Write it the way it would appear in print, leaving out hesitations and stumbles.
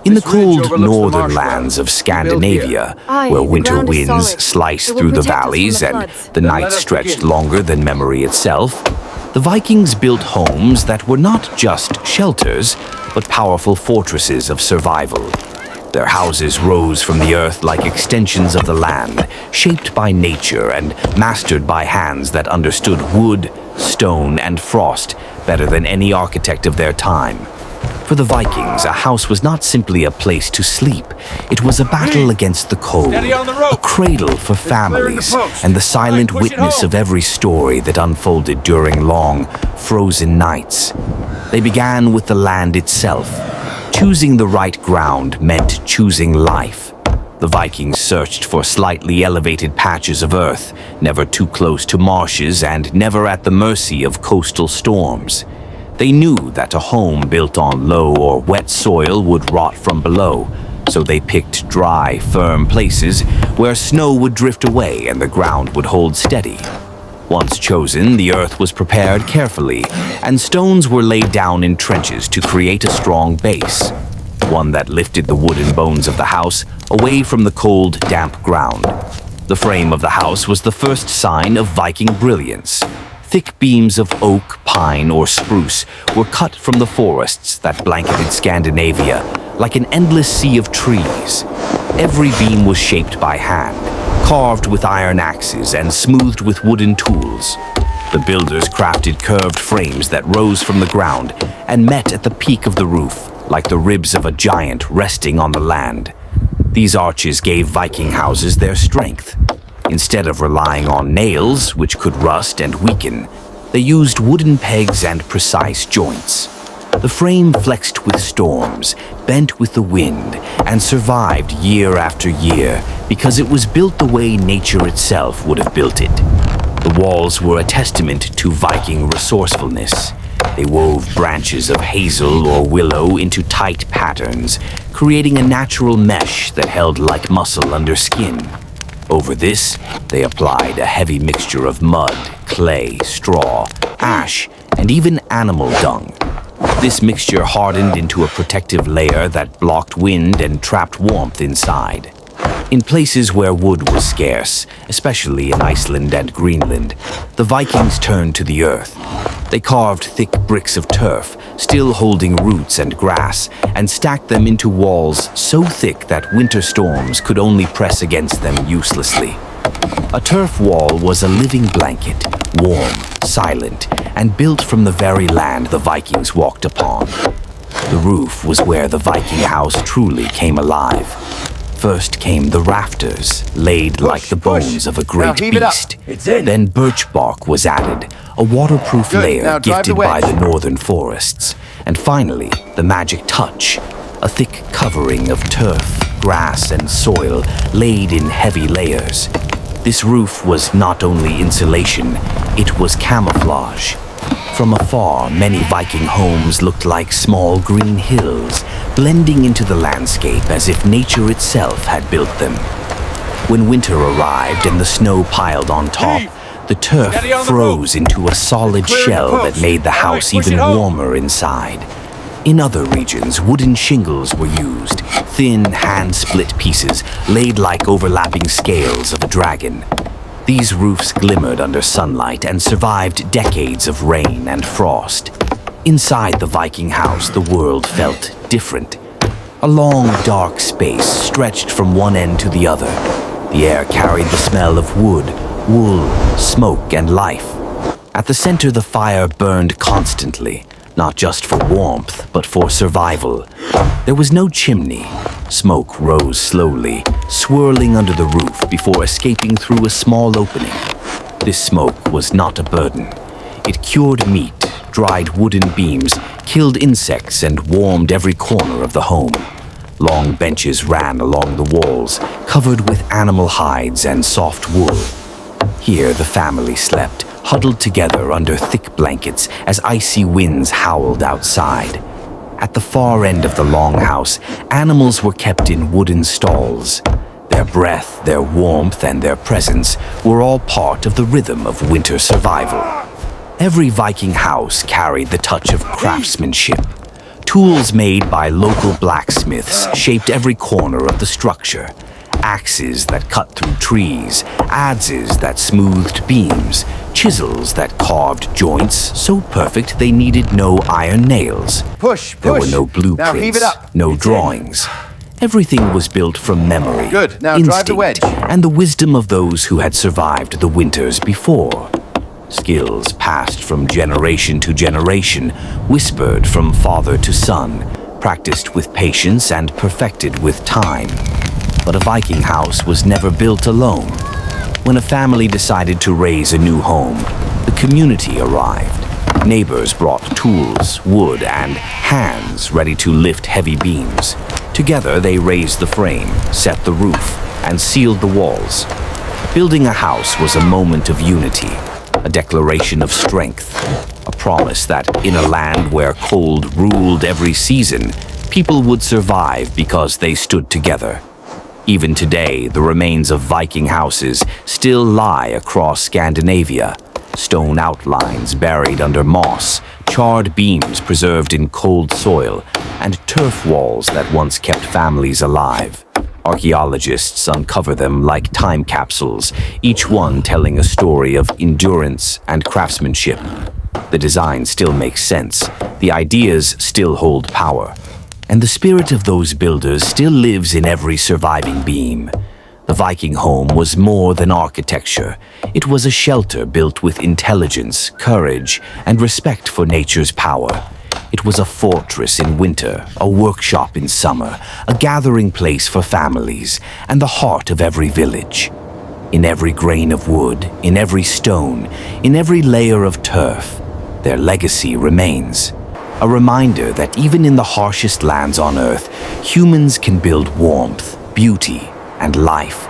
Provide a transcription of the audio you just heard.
In the cold northern lands of Scandinavia, where winter winds slice through the valleys and the nights stretched longer than memory itself, the Vikings built homes that were not just shelters, but powerful fortresses of survival. Their houses rose from the earth like extensions of the land, shaped by nature and mastered by hands that understood wood, stone, and frost better than any architect of their time. For the Vikings, a house was not simply a place to sleep. It was a battle against the cold, a cradle for families, and the silent witness of every story that unfolded during long, frozen nights. They began with the land itself. Choosing the right ground meant choosing life. The Vikings searched for slightly elevated patches of earth, never too close to marshes and never at the mercy of coastal storms. They knew that a home built on low or wet soil would rot from below, so they picked dry, firm places where snow would drift away and the ground would hold steady. Once chosen, the earth was prepared carefully, and stones were laid down in trenches to create a strong base, one that lifted the wooden bones of the house away from the cold, damp ground. The frame of the house was the first sign of Viking brilliance. Thick beams of oak, pine, or spruce were cut from the forests that blanketed Scandinavia, like an endless sea of trees. Every beam was shaped by hand, carved with iron axes and smoothed with wooden tools. The builders crafted curved frames that rose from the ground and met at the peak of the roof, like the ribs of a giant resting on the land. These arches gave Viking houses their strength. Instead of relying on nails, which could rust and weaken, they used wooden pegs and precise joints. The frame flexed with storms, bent with the wind, and survived year after year because it was built the way nature itself would have built it. The walls were a testament to Viking resourcefulness. They wove branches of hazel or willow into tight patterns, creating a natural mesh that held like muscle under skin. Over this, they applied a heavy mixture of mud, clay, straw, ash, and even animal dung. This mixture hardened into a protective layer that blocked wind and trapped warmth inside. In places where wood was scarce, especially in Iceland and Greenland, the Vikings turned to the earth. They carved thick bricks of turf, still holding roots and grass, and stacked them into walls so thick that winter storms could only press against them uselessly. A turf wall was a living blanket, warm, silent, and built from the very land the Vikings walked upon. The roof was where the Viking house truly came alive. First came the rafters, laid like the bones of a great beast. Then birch bark was added, a waterproof layer gifted by the northern forests. And finally, the magic touch, a thick covering of turf, grass, and soil laid in heavy layers. This roof was not only insulation, it was camouflage. From afar, many Viking homes looked like small green hills, blending into the landscape as if nature itself had built them. When winter arrived and the snow piled on top, the turf froze into a solid shell that made the house even warmer inside. In other regions, wooden shingles were used, thin, hand-split pieces laid like overlapping scales of a dragon. These roofs glimmered under sunlight and survived decades of rain and frost. Inside the Viking house, the world felt different. A long, dark space stretched from one end to the other. The air carried the smell of wood, wool, smoke, and life. At the center, the fire burned constantly, not just for warmth, but for survival. There was no chimney. Smoke rose slowly, swirling under the roof before escaping through a small opening. This smoke was not a burden. It cured meat, dried wooden beams, killed insects, and warmed every corner of the home. Long benches ran along the walls, covered with animal hides and soft wool. Here the family slept, huddled together under thick blankets as icy winds howled outside. At the far end of the longhouse, animals were kept in wooden stalls. Their breath, their warmth, and their presence were all part of the rhythm of winter survival. Every Viking house carried the touch of craftsmanship. Tools made by local blacksmiths shaped every corner of the structure. Axes that cut through trees, adzes that smoothed beams, chisels that carved joints so perfect they needed no iron nails. There were no blueprints, no drawings. Everything was built from memory, instinct, and the wisdom of those who had survived the winters before. Skills passed from generation to generation, whispered from father to son, practiced with patience and perfected with time. But a Viking house was never built alone. When a family decided to raise a new home, the community arrived. Neighbors brought tools, wood, and hands ready to lift heavy beams. Together, they raised the frame, set the roof, and sealed the walls. Building a house was a moment of unity, a declaration of strength, a promise that in a land where cold ruled every season, people would survive because they stood together. Even today, the remains of Viking houses still lie across Scandinavia. Stone outlines buried under moss, charred beams preserved in cold soil, and turf walls that once kept families alive. Archaeologists uncover them like time capsules, each one telling a story of endurance and craftsmanship. The design still makes sense, the ideas still hold power, and the spirit of those builders still lives in every surviving beam. The Viking home was more than architecture. It was a shelter built with intelligence, courage, and respect for nature's power. It was a fortress in winter, a workshop in summer, a gathering place for families, and the heart of every village. In every grain of wood, in every stone, in every layer of turf, their legacy remains. A reminder that even in the harshest lands on Earth, humans can build warmth, beauty, and life.